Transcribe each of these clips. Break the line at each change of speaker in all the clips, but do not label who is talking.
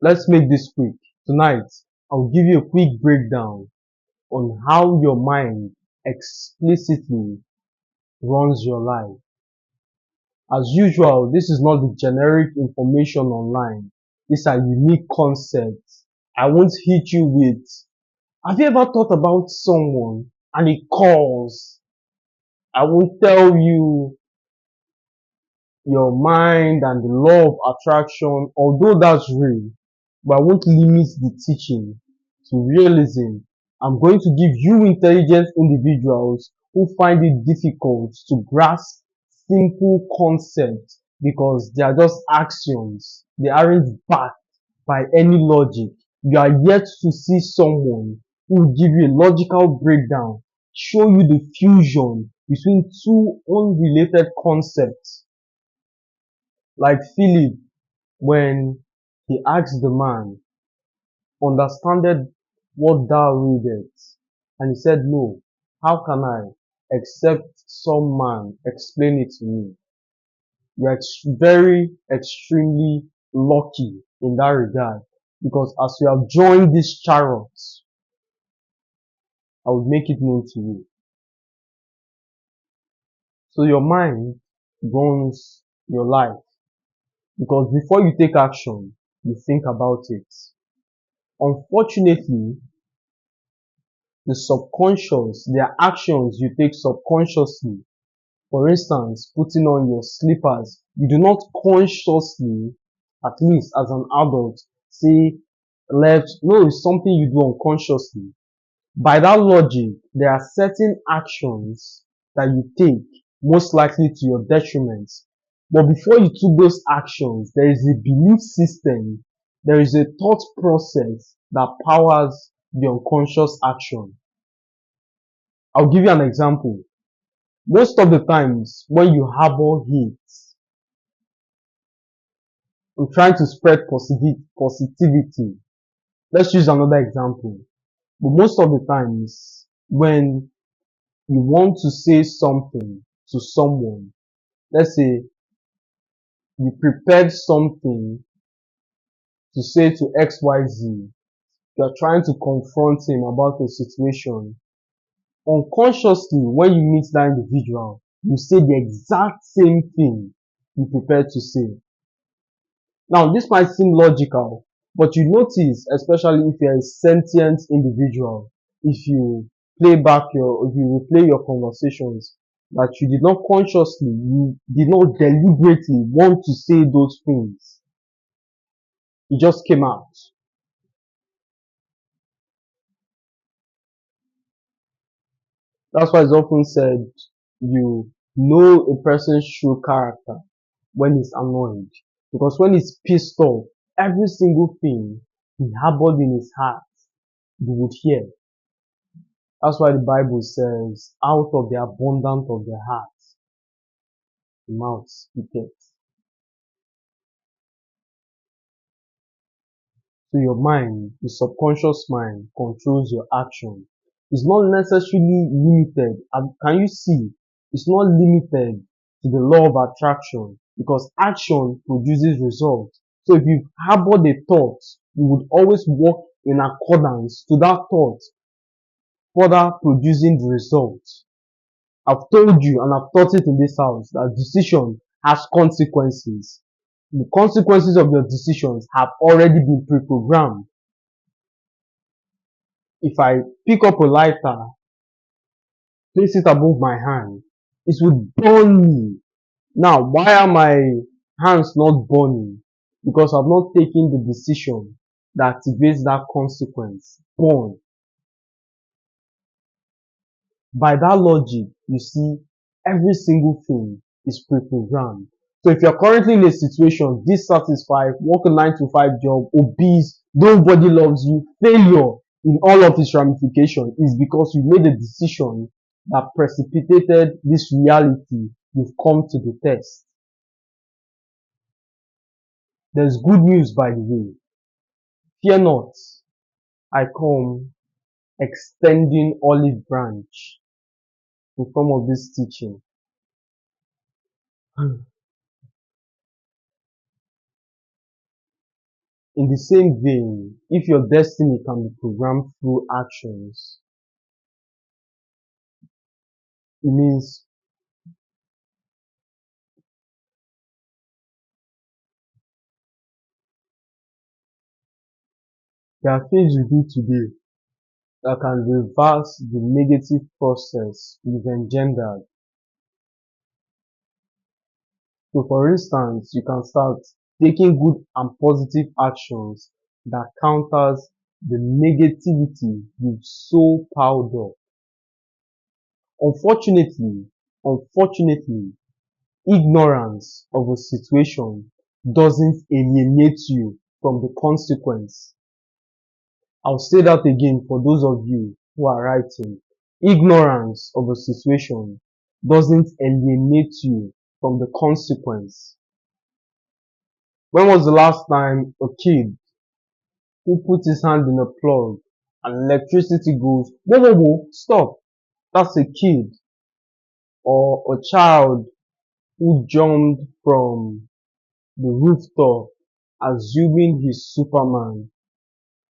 Let's make this quick. Tonight, I'll give you a quick breakdown on how your mind explicitly runs your life. As usual, this is not the generic information online. These are unique concepts. I won't hit you with, have you ever thought about someone and it calls? I won't tell you your mind and the law of attraction, although that's real, but I won't limit the teaching to realism. I'm going to give you intelligent individuals who find it difficult to grasp simple concepts because they are just axioms. They aren't backed by any logic. You are yet to see someone who will give you a logical breakdown, show you the fusion between two unrelated concepts. Like Philip, when he asked the man, understandest what thou readest? And he said, no. How can I, except some man explain it to me? You are very extremely lucky in that regard, because as you have joined this chariot, I would make it known to you. So your mind runs your life, because before you take action, you think about it. Unfortunately, the subconscious, their actions you take subconsciously. For instance, putting on your slippers, you do not consciously, at least as an adult, say left. No, it's something you do unconsciously. By that logic, there are certain actions that you take most likely to your detriment. But before you took those actions, there is a belief system, there is a thought process that powers the unconscious action. I'll give you an example. Most of the times when you harbor hate, I'm trying to spread positivity. Let's use another example. But most of the times when you want to say something to someone, let's say you prepared something to say to XYZ, you are trying to confront him about a situation. Unconsciously, when you meet that individual, you say the exact same thing you prepared to say. Now, this might seem logical, but you notice, especially if you're a sentient individual, if you if you replay your conversations, that you did not consciously, you did not deliberately want to say those things. It just came out. That's why it's often said you know a person's true character when he's annoyed. Because when he's pissed off, every single thing he harbored in his heart, you would hear. That's why the Bible says, out of the abundance of the heart, the mouth speaketh. So your mind, the subconscious mind, controls your action. It's not necessarily limited. And can you see? It's not limited to the law of attraction, because action produces results. So if you harbor a thought, you would always work in accordance to that thought, further producing the results. I've told you and I've taught it in this house that decision has consequences. The consequences of your decisions have already been pre-programmed. If I pick up a lighter, place it above my hand, it would burn me. Now, why are my hands not burning? Because I've not taken the decision that activates that consequence. Burn. By that logic, you see, every single thing is pre-programmed. So if you're currently in a situation, dissatisfied, work a 9 to 5 job, obese, nobody loves you, failure in all of its ramifications is because you made a decision that precipitated this reality you've come to the test. There's good news, by the way. Fear not, I come extending olive branch in form of this teaching. In the same vein, if your destiny can be programmed through actions, it means there are things you do today that can reverse the negative process you've engendered. So for instance, you can start taking good and positive actions that counters the negativity you've so piled up. Unfortunately, ignorance of a situation doesn't alienate you from the consequence. I'll say that again for those of you who are writing. Ignorance of a situation doesn't alienate you from the consequence. When was the last time a kid who put his hand in a plug and electricity goes, whoa, whoa, whoa, stop? That's a kid. Or a child who jumped from the rooftop assuming he's Superman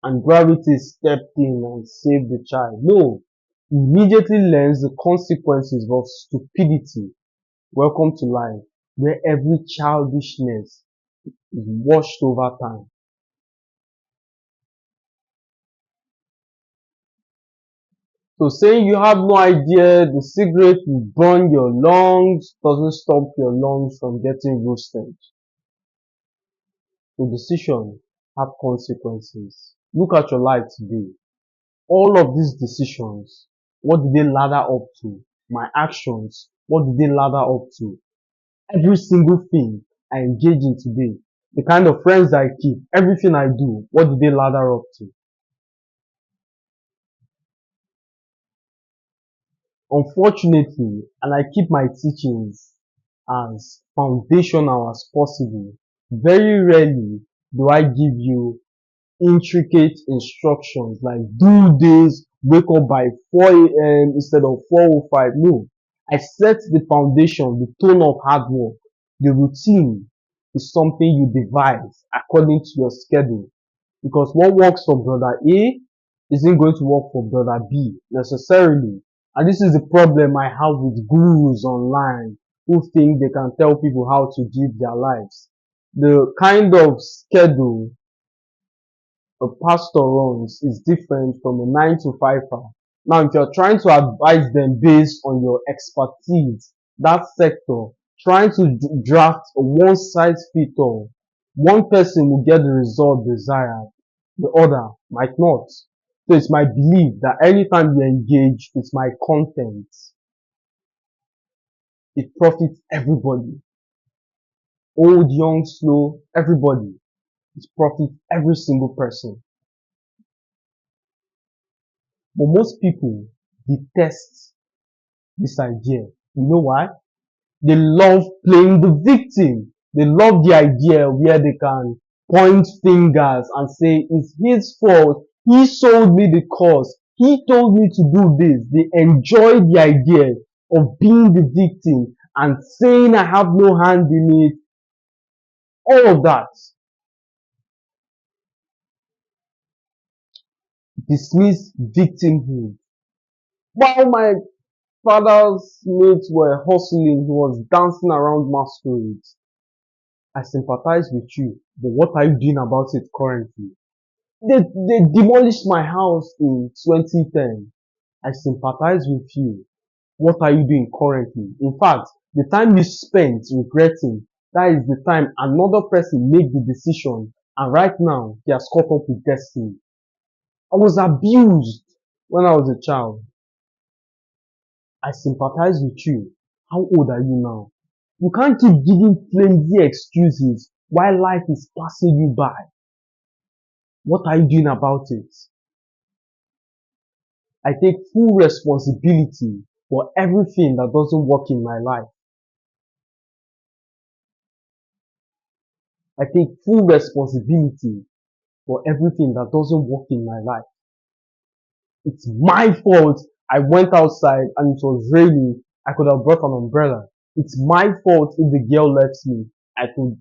and gravity stepped in and saved the child. No, he immediately learns the consequences of stupidity. Welcome to life, where every childishness is washed over time. So saying you have no idea the cigarette will burn your lungs doesn't stop your lungs from getting roasted. The decision have consequences. Look at your life today. All of these decisions, what did they ladder up to? My actions, what did they ladder up to? Every single thing I engage in today, the kind of friends I keep, everything I do, what did they ladder up to? Unfortunately, and I keep my teachings as foundational as possible, very rarely do I give you intricate instructions like do this, wake up by 4 a.m. instead of 4:05. No, I set the foundation, the tone of hard work. The routine is something you devise according to your schedule. Because what works for brother A isn't going to work for brother B necessarily. And this is the problem I have with gurus online who think they can tell people how to live their lives. The kind of schedule a pastor runs is different from a 9 to 5er. Now, if you're trying to advise them based on your expertise, that sector, trying to draft a one size fits all, one person will get the result desired, the other might not. So it's my belief that anytime you engage with my content, it profits everybody. Old, young, slow, everybody. It profits every single person. But most people detest this idea. You know why? They love playing the victim. They love the idea where they can point fingers and say it's his fault. He sold me the cause. He told me to do this. They enjoy the idea of being the victim and saying I have no hand in it. All of that. Dismiss victimhood. While my father's mates were hustling, he was dancing around masquerades. I sympathize with you, but what are you doing about it currently? They demolished my house in 2010. I sympathize with you. What are you doing currently? In fact, the time you spent regretting, that is the time another person made the decision and right now he has caught up with destiny. I was abused when I was a child. I sympathize with you. How old are you now? You can't keep giving flimsy excuses while life is passing you by. What are you doing about it? I take full responsibility for everything that doesn't work in my life. I take full responsibility for everything that doesn't work in my life. It's my fault I went outside and it was raining. I could have brought an umbrella. It's my fault if the girl left me. I could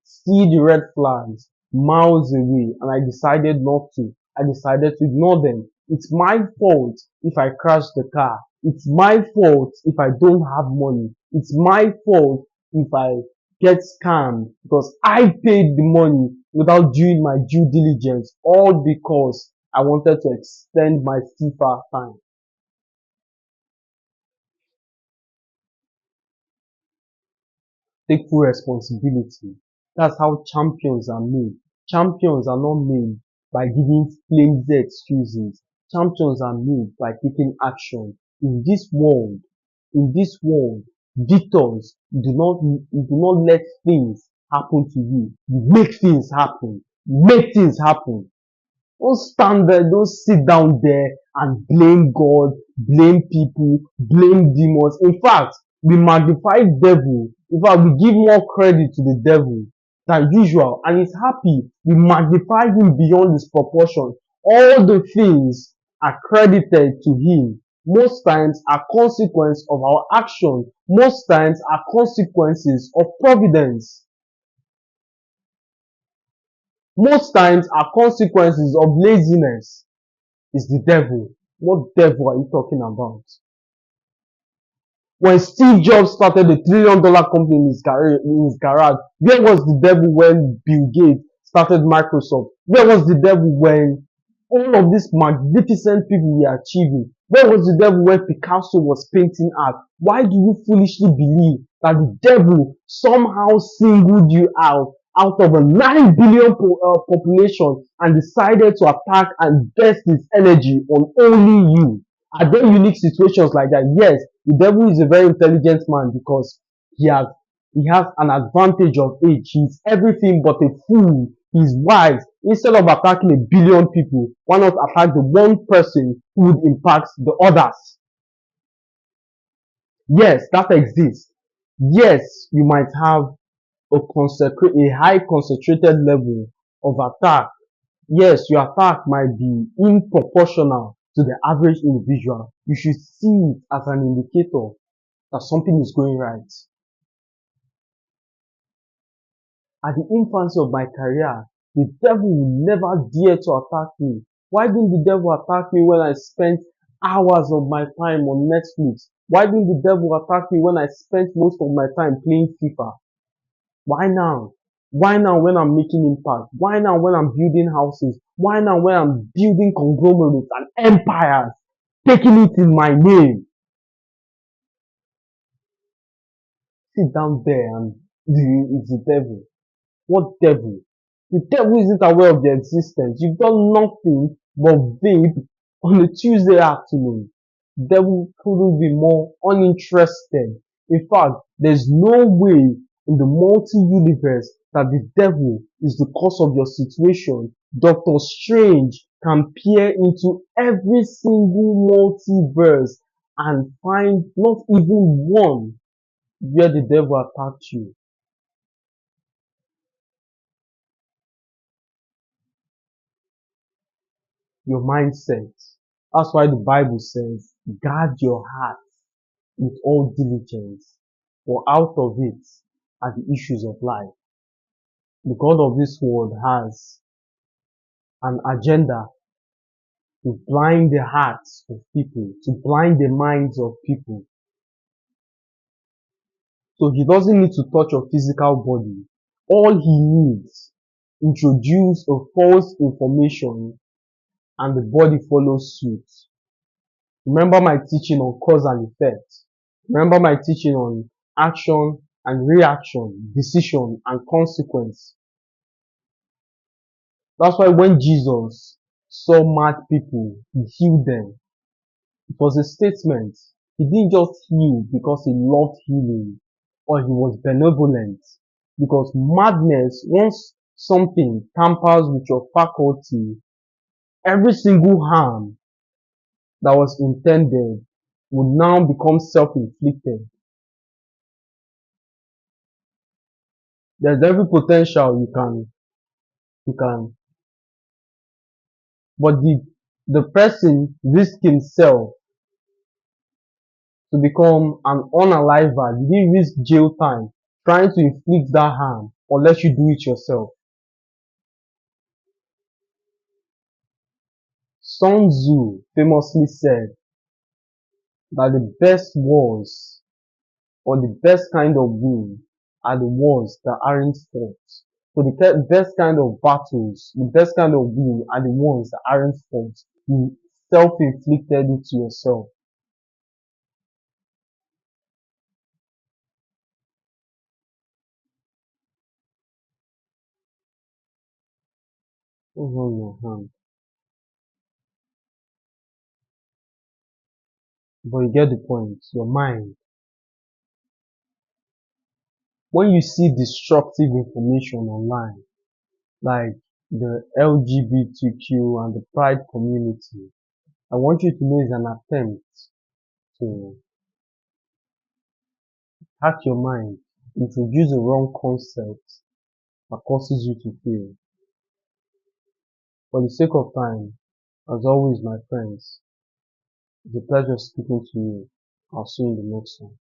see the red flags. miles away, and I decided not to. I decided to ignore them. It's my fault if I crash the car. It's my fault if I don't have money. It's my fault if I get scammed because I paid the money without doing my due diligence, all because I wanted to extend my FIFA time. Take full responsibility. That's how champions are made. Champions are not made by giving flimsy excuses. Champions are made by taking action. In this world, victors do not let things happen to you. You make things happen. Make things happen. Don't stand there, don't sit down there and blame God, blame people, blame demons. In fact, we magnify devil. In fact, we give more credit to the devil than usual, and he's happy. We magnify him beyond his proportion. All the things are credited to him. Most times are consequence of our action. Most times are consequences of providence. Most times are consequences of laziness. Is the devil. What devil are you talking about? When Steve Jobs started a $1 trillion company in his garage, where was the devil when Bill Gates started Microsoft? Where was the devil when all of these magnificent people were achieving? Where was the devil when Picasso was painting art? Why do you foolishly believe that the devil somehow singled you out of a 9 billion population and decided to attack and invest his energy on only you? Are there unique situations like that? Yes, the devil is a very intelligent man because he has an advantage of age. He's everything but a fool. He's wise. Instead of attacking a billion people, why not attack the one person who would impact the others? Yes, that exists. Yes, you might have a high concentrated level of attack. Yes, your attack might be unproportional to the average individual. You should see it as an indicator that something is going right. At the infancy of my career, the devil would never dare to attack me. Why didn't the devil attack me when I spent hours of my time on Netflix? Why didn't the devil attack me when I spent most of my time playing FIFA? Why now? Why now when I'm making impact? Why now when I'm building houses? Why now when I'm building conglomerates and empires? Taking it in my name. Sit down there and it's the devil. What devil? The devil isn't aware of their existence. You've done nothing but vape on a Tuesday afternoon. The devil couldn't be more uninterested. In fact, there's no way in the multi-universe that the devil is the cause of your situation. Doctor Strange can peer into every single multiverse and find not even one where the devil attacked you. Your mindset. That's why the Bible says, guard your heart with all diligence, for out of it are the issues of life. The God of this world has an agenda to blind the hearts of people, to blind the minds of people. So he doesn't need to touch your physical body. All he needs, introduce a false information and the body follows suit. Remember my teaching on cause and effect. Remember my teaching on action and reaction, decision and consequence. That's why when Jesus saw mad people, he healed them. It was a statement. He didn't just heal because he loved healing or he was benevolent. Because madness, once something tampers with your faculty, every single harm that was intended would now become self-inflicted. There's every potential you can, but the person risk himself to become an unaliver. Did he risk jail time trying to inflict that harm, or let you do it yourself? Sun Tzu famously said that the best wars or the best kind of win are the wars that aren't fought. So the best kind of battles, the best kind of win are the ones that aren't fought. You self-inflicted it to yourself. Over your hand. But you get the point. Your mind. When you see destructive information online, like the LGBTQ and the pride community, I want you to know it's an attempt to hack your mind, introduce a wrong concept that causes you to fail. For the sake of time, as always, my friends, it's a pleasure speaking to you. I'll see you in the next one.